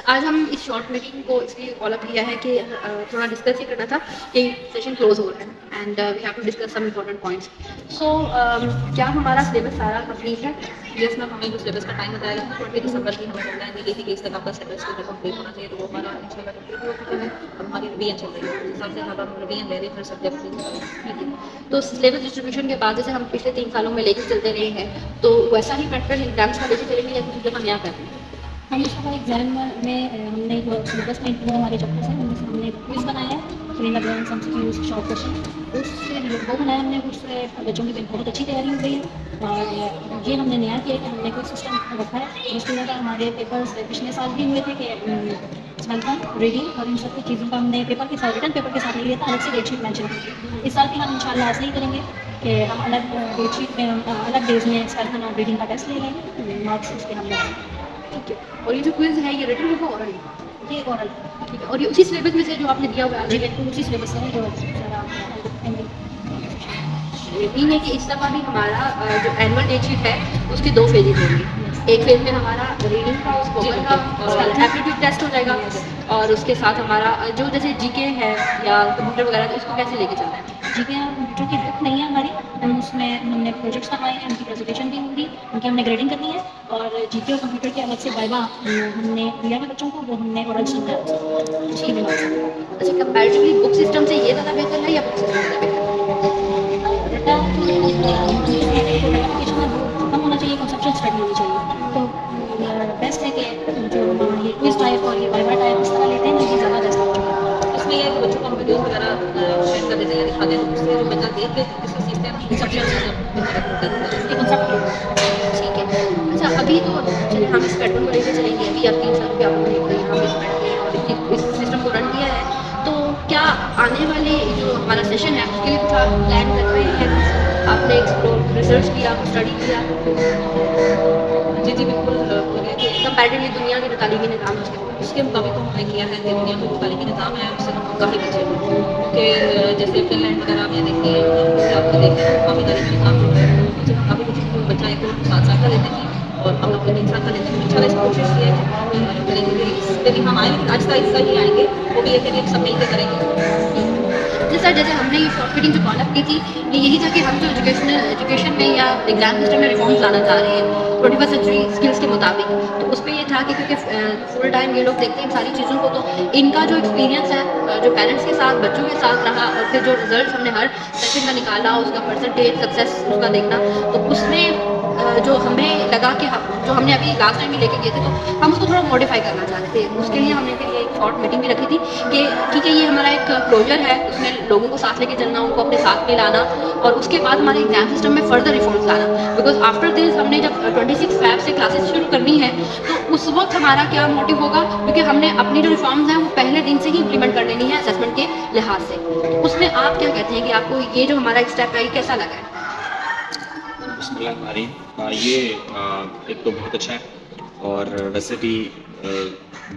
आज हम इस शॉर्ट मीटिंग को इसलिए कॉल अप किया है कि थोड़ा डिस्कस ही करना था कि सेशन क्लोज हो रहा है and we have to discuss some important points. So क्या हमारा सिलेबस सारा कंप्लीट है? यस मैम, हमें जो सिलेबस का टाइम बताया था 20 दिसंबर की हमें डेडलाइन दी गई थी कि इस तक आपका सिलेबस जो कंप्लीट होना चाहिए, तो वो हमारा इंशाल्लाह कंप्लीट हो चुका है। अब हमारी रिवीजन चल रही है, उस हिसाब से अब हम रिवीजन ले रहे हैं हर सब्जेक्ट की। ठीक है, तो सिलेबस डिस्ट्रीब्यूशन के बाद जैसे हम पिछले 3 सालों में लेकर चलते रहे हैं, तो वैसा ही पैटर्न एग्जाम्स का लेकर चलेंगे या कुछ हम यहाँ कर रहे हैं? हम इस बार एग्जाम में हमने जो सिलेबस में जो हमारे चैप्टर्स हैं उनमें से हमने एक क्विज बनाया है, filling the blanks MCQs short question. उससे वो बनाया हमने, उससे बच्चों की बहुत अच्छी तैयारी हो गई है। और ये हमने नया किया है कि हमने कोई सिस्टम रखा है। जिसकी वजह हमारे पेपर्स पिछले साल भी हुए थे कि स्पेल्टन रीडिंग और इन सब की चीज़ों का हमने पेपर के साथ रिटर्न पेपर के साथ ले लिया था, अलग से डेटशीट मेंशन की। इस साल भी हम इंशाल्लाह ऐसा ही करेंगे कि हम अलग डेटशीट में हम अलग डेज में स्पेल्टन और रीडिंग का टेस्ट ले लेंगे, मार्क्स उसके हम लेंगे। ठीक है, और ये जो क्विज है ये रिटन होगा ओरल? ये एक और ठीक है, और ये उसी सिलेबस में से जो आपने दिया हुआ है? जी बिल्कुल उसी सिलेबस से है जो सारा यकीन है कि इस दफ़ा भी हमारा जो एनुअल डे शीट है उसके 2 फेजेज होंगे। एक फेज में हमारा रीडिंग का और स्पोकन का एप्टीट्यूड टेस्ट हो जाएगा, और उसके साथ हमारा जो जैसे जीके है या कंप्यूटर वगैरह, तो इसको कैसे लेके चलना है? जीके और कंप्यूटर की बुक नहीं है हमारी, हम उसमें हमने प्रोजेक्ट्स बनवाए हैं, उनकी प्रेजेंटेशन भी होंगी, उनकी हमने ग्रेडिंग करनी है। और जीके और कंप्यूटर के अलग से वाइवा हमने दिया है बच्चों को, वो हमने ओरल सुनना है। ठीक है। अच्छा, कंपैरेटिवली बुक सिस्टम से ये ज़्यादा बेहतर है या बुक सिस्टम ज़्यादा बेहतर है? रिटर्न एप्लीकेशन है वो खत्म होना चाहिए, कंसेप्शन स्टडी होनी चाहिए। तो बेस्ट है कि जो हम ये क्विज टाइप और ये वाइवा टाइप इस तरह लेते हैं ना, ये ज़्यादा बेस्ट ऑप्शन है। इसमें ये है कि बच्चों को हम वीडियोस वगैरह शेयर कर देते हैं या दिखा देते हैं, उससे जो बच्चा देख के इसको सीखते हैं, कंसेप्शन इसके कंसेप्ट ठीक है। अच्छा, अभी तो चलिए हम इस पैटर्न को लेकर चलेंगे। अभी आप 3 साल पे आप देख रहे हैं, हम इस पैटर्न और इस सिस्टम को रन किया है, तो क्या आने वाले जो हमारा सेशन है उसके लिए कुछ आप प्लान कर रहे हैं? आपने एक्सप्लोर रिसर्च किया, स्टडी किया? जी जी बिल्कुल, कंपैरेटिवली दुनिया के जो तालीमी निज़ाम है उसके ऊपर? उसके मुताबिक तो हमने किया है कि दुनिया में जो तालीमी निज़ाम है उससे हम काफ़ी पीछे हैं। क्योंकि जैसे फिनलैंड वगैरह में देखिए, जैसे आपने देखा है काफ़ी तालीमी निज़ाम जो है उनसे हम काफ़ी पीछे हैं। बच्चा एक 7 साल का लेते हैं और हम लोग 3 साल का लेते हैं। इंशाल्लाह इस कोशिश ये है कि हम करेंगे कि इस पे भी हम आए, लेकिन आहिस्ता आहिस्ता ही आएंगे। वो भी है कि सब मिल के करेंगे। जी सर, जैसे हमने ये शॉर्ट मीटिंग जो कॉल अप की थी, ये यही था कि हम जो एजुकेशन में या एग्जाम सिस्टम में रिफॉर्म्स लाना चाह रहे हैं 21st सेंचुरी स्किल्स के मुताबिक। तो उस पर ये था कि क्योंकि फुल टाइम ये लोग देखते हैं इन सारी चीज़ों को, तो इनका जो एक्सपीरियंस है जो पेरेंट्स के साथ बच्चों के साथ रहा, और फिर जो रिजल्ट हमने हर सेशन का निकाला उसका परसेंटेज सक्सेस उसका देखना, तो उसमें जो हमें लगा कि जो हमने अभी लास्ट टाइम भी लेके गए थे, तो हम उसको थोड़ा मॉडिफाई करना चाहते थे। उसके लिए हमने फिर ये एक शॉर्ट मीटिंग भी रखी थी कि ठीक है, ये हमारा एक क्लोजर है, उसमें लोगों को साथ लेके चलना, उनको अपने साथ में लाना, और उसके बाद हमारे एग्जाम सिस्टम में फर्दर रिफॉर्म्स लाना। बिकॉज आफ्टर दिस हमने जब 26 फैब से क्लासेस शुरू करनी है, तो उस वक्त हमारा क्या मोटिव होगा, क्योंकि हमने अपनी जो रिफॉर्म्स हैं वो पहले दिन से ही इंप्लीमेंट कर लेनी है असेसमेंट के लिहाज से। तो उसमें आप क्या कहते हैं कि आपको ये जो हमारा एक स्टेप है ये कैसा लगा है? ये एक तो बहुत अच्छा है, और वैसे भी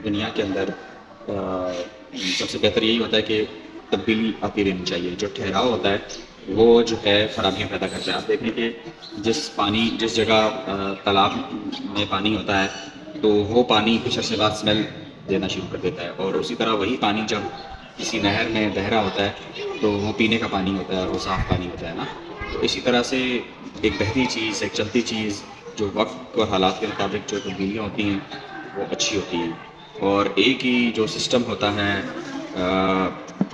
दुनिया के अंदर सबसे बेहतर यही होता है कि तब्दीली आती रहनी चाहिए। जो ठहराव होता है वो जो है खराबियाँ पैदा करता है। आप देखें कि जिस जगह तालाब में पानी होता है, तो वो पानी कुछ अर्से बाद स्मेल देना शुरू कर देता है, और उसी तरह वही पानी जब किसी नहर में बह रहा होता है तो वो पीने का पानी होता है और वो साफ़ पानी होता है ना। तो इसी तरह से एक बहती चीज़, एक चलती चीज़, जो वक्त और हालात के मुताबिक जो तब्दीलियाँ होती हैं वो अच्छी होती हैं। और एक ही जो सिस्टम होता है,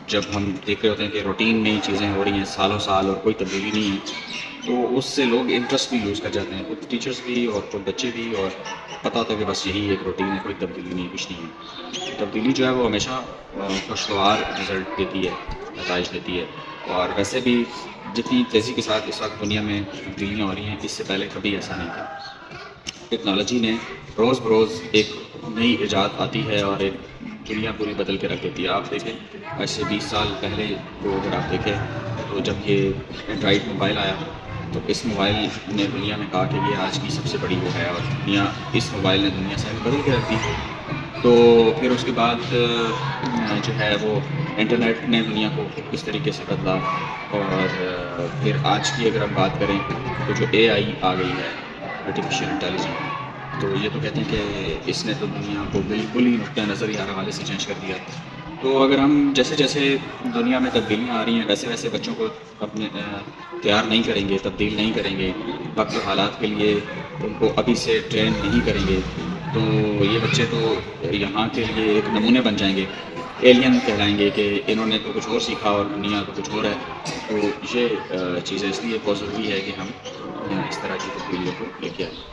जब हम देख रहे होते हैं कि रूटीन में ही चीज़ें हो रही हैं सालों साल और कोई तब्दीली नहीं है, तो उससे लोग इंटरेस्ट भी लूज़ कर जाते हैं, कुछ टीचर्स भी और कुछ बच्चे भी। और पता होता है कि बस यही एक रूटीन है, कोई तब्दीली नहीं, कुछ नहीं है। तब्दीली जो है वो हमेशा खुशगवार रिज़ल्ट देती है, नताइज देती है। और वैसे भी जितनी तेज़ी के साथ इस वक्त दुनिया में तब्दीलियाँ हो रही हैं, इससे पहले कभी ऐसा नहीं था। टेक्नोलॉजी ने रोज़ बरोज़ एक नई इजाद आती है और एक दुनिया पूरी बदल के रख देती है। आप देखें, आज से 20 साल पहले को अगर आप देखें, तो जब ये एंड्रॉइड मोबाइल आया, तो इस मोबाइल ने दुनिया में कहा कि ये आज की सबसे बड़ी वो है, और इस मोबाइल ने दुनिया से बदल के रख दी। तो फिर उसके बाद जो है वो इंटरनेट ने दुनिया को इस तरीके से बदला। और फिर आज की अगर हम बात करें, तो जो AI आ गई है, आर्टिफिशियल इंटेलिजेंस, तो ये तो कहते हैं कि इसने तो दुनिया को बिल्कुल ही नुक्ता नज़र के हवाले से चेंज कर दिया। तो अगर हम जैसे जैसे दुनिया में तब्दीलियाँ आ रही हैं वैसे वैसे बच्चों को अपने तैयार नहीं करेंगे, तब्दील नहीं करेंगे, वक्त और हालात के लिए उनको अभी से ट्रेन नहीं करेंगे, तो ये बच्चे तो यहाँ के लिए एक नमूने बन जाएंगे, एलियन कहलाएंगे कि इन्होंने तो कुछ और सीखा और दुनिया तो कुछ और है। तो ये चीज़ें इसलिए बहुत ज़रूरी है कि हम इस तरह की तब्दीलियों को लेके आए।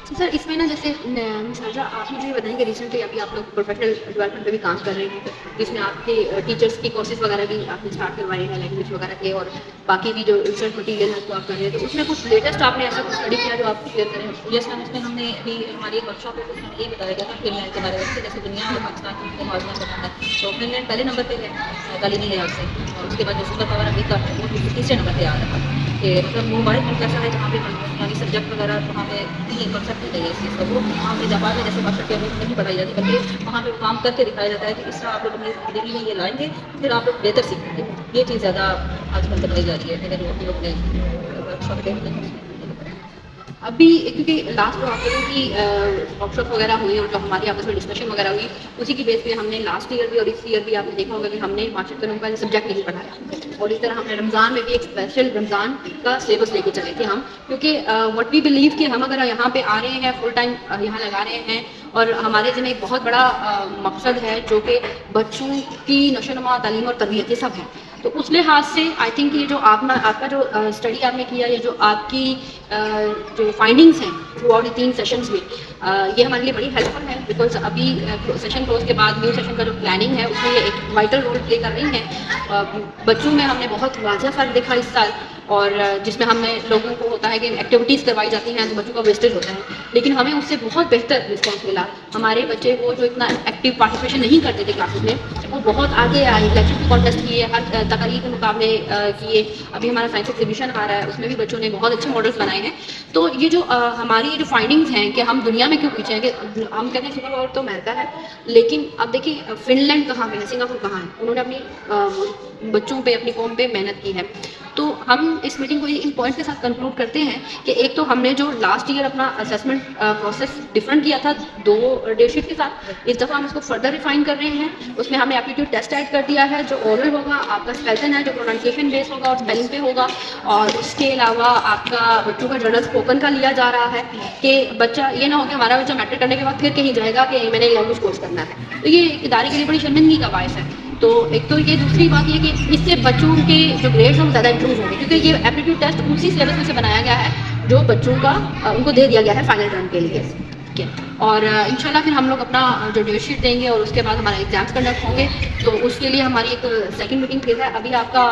तो सर इसमें ना जैसे साजरा आप मुझे ये बताएं कि रिसेंटली अभी आप लोग प्रोफेशनल डेवलपमेंट पे भी काम कर रहे हैं, जिसमें आपके टीचर्स की कोर्सेज वगैरह भी आपने स्टार्ट करवाए हैं, लैंग्वेज वगैरह के, और बाकी भी जो रिसर्च मटीरियल है तो आप कर रहे हैं, तो उसमें कुछ लेटेस्ट आपने ऐसा कुछ स्टडी किया जो आप शेयर करें? यस मैम, इसमें हमने अभी हमारी एक वर्कशॉप है उसमें ये बताया गया था फिनलैंड के बारे में, जैसे दुनिया और पाकिस्तान को मुआवजा करना है। तो फिनलैंड पहले नंबर पे है गालिनी लिहाज से, और उसके बाद जो सुपर पावर अमेरिका है वो तीसरे नंबर पे आ रहा है। कि मतलब मोबाइल मुल्क ऐसा है जहाँ पे यानी सब्जेक्ट वगैरह वहाँ पे नहीं कॉन्सेप्ट नहीं है इस चीज़ का, वो वहाँ पे जापान में जैसे भाषा के नहीं पढ़ाई जाती, बल्कि वहाँ पे काम करके दिखाया जाता है कि इस तरह आप लोग अपनी ज़िंदगी में ये लाएंगे फिर आप लोग बेहतर सीखेंगे। ये चीज़ ज़्यादा आजकल बताई जा रही है मेरे लोग ने वर्कशॉप। अभी क्योंकि लास्ट जो आप लोगों की वर्कशॉप वगैरह हुई और जो हमारी आपस में डिस्कशन वगैरह हुई, उसी की बेस पे हमने लास्ट ईयर भी और इस ईयर भी आपने देखा होगा कि हमने मार्शल करूम का सब्जेक्ट नहीं पढ़ाया, और इस तरह हमने रमज़ान में भी एक स्पेशल रमज़ान का सिलेबस लेके चले थे हम, क्योंकि व्हाट वी बिलीव कि हम अगर यहाँ पे आ रहे हैं फुल टाइम यहाँ लगा रहे हैं और हमारे ज़िम्मे एक बहुत बड़ा मकसद है जो कि बच्चों की नशोनुमा, तालीम और तरबियत ये सब है, तो उस लिहाज से आई थिंक ये जो आपका जो स्टडी आपने किया, ये जो आपकी जो फाइंडिंग्स हैं थ्रू आउट 3 सेशंस में, ये हमारे लिए बड़ी हेल्पफुल है, बिकॉज अभी सेशन क्लोज के बाद न्यू सेशन का जो प्लानिंग है उसमें ये एक वाइटल रोल प्ले कर रही हैं। बच्चों में हमने बहुत वाज़ह फ़र्क देखा इस साल, और जिसमें हमें लोगों को होता है कि एक्टिविटीज़ करवाई जाती हैं तो बच्चों का वेस्टेज होता है, लेकिन हमें उससे बहुत बेहतर रिस्पॉन्स मिला। हमारे बच्चे वो जो इतना एक्टिव पार्टिसिपेशन नहीं करते थे क्लासेस में, वो बहुत आगे आए, लेक्चर कॉन्टेस्ट किए, हर तकरीर के मुकाबले किए, अभी हमारा साइंस एग्जीबिशन आ रहा है उसमें भी बच्चों ने बहुत अच्छे मॉडल्स बनाए हैं। तो ये जो हमारी जो फाइंडिंग्स हैं कि हम दुनिया में क्यों पीछे हैं, कि हम कहते हैं सुपर पावर तो अमेरिका है, लेकिन अब देखिए फिनलैंड कहाँ पे है, सिंगापुर कहाँ है, उन्होंने अपनी बच्चों पे, अपनी कौम पे मेहनत की है। तो हम इस मीटिंग को इन पॉइंट के साथ कंक्लूड करते हैं कि एक तो हमने जो लास्ट ईयर अपना असेसमेंट प्रोसेस डिफरेंट किया था 2 डेटशीट के साथ, इस दफ़ा हम इसको फर्दर रिफाइन कर रहे हैं। उसमें हमने एप्टीट्यूड टेस्ट ऐड कर दिया है जो ओरल होगा, आपका स्पेल्टन है जो प्रोनाउंसिएशन बेस होगा और स्पेलिंग पे होगा, और उसके अलावा आपका बच्चों का जर्नल स्पोकन का लिया जा रहा है कि बच्चा ये ना हो कि हमारा बच्चा मैट्रिक करने के बाद फिर कहीं जाएगा कि मैंने लैंग्वेज कोर्स करना है, तो ये इदारे के लिए बड़ी शर्मिंदगी का बायस है। तो एक तो ये, दूसरी बात ये कि इससे बच्चों के जो ग्रेड्स हैं वो ज़्यादा इंप्रूव होंगे, क्योंकि ये एप्टीट्यूड टेस्ट उसी सिलेबस में से बनाया गया है जो बच्चों का उनको दे दिया गया है फाइनल टर्म के लिए, ठीक है। और इंशाल्लाह फिर हम लोग अपना जो डेट शीट देंगे और उसके बाद हमारा एग्जाम्स कंडक्ट होंगे, तो उसके लिए हमारी एक सेकंड मीटिंग फिर है। अभी आपका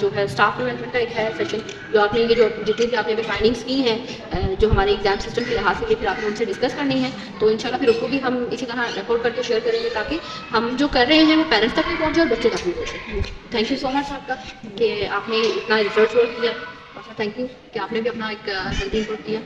जो है स्टाफ डेवलपमेंट का एक है सेशन, जो आपने ये जो जितनी भी आपने अभी फाइंडिंग्स की हैं जो हमारे एग्जाम सिस्टम के लिहाज से, फिर आपने उनसे डिस्कस करनी है, तो इंशाल्लाह फिर उसको भी हम इसी तरह रिकॉर्ड करके शेयर करेंगे ताकि हम जो कर रहे हैं वो पेरेंट्स तक भी पहुँचे और बच्चों तक भी पहुँचे। थैंक यू सो मच आपका कि आपने इतना रिसर्च वर्क किया, और थैंक यू कि आपने भी अपना एक हेल्दी इनपुट दिया।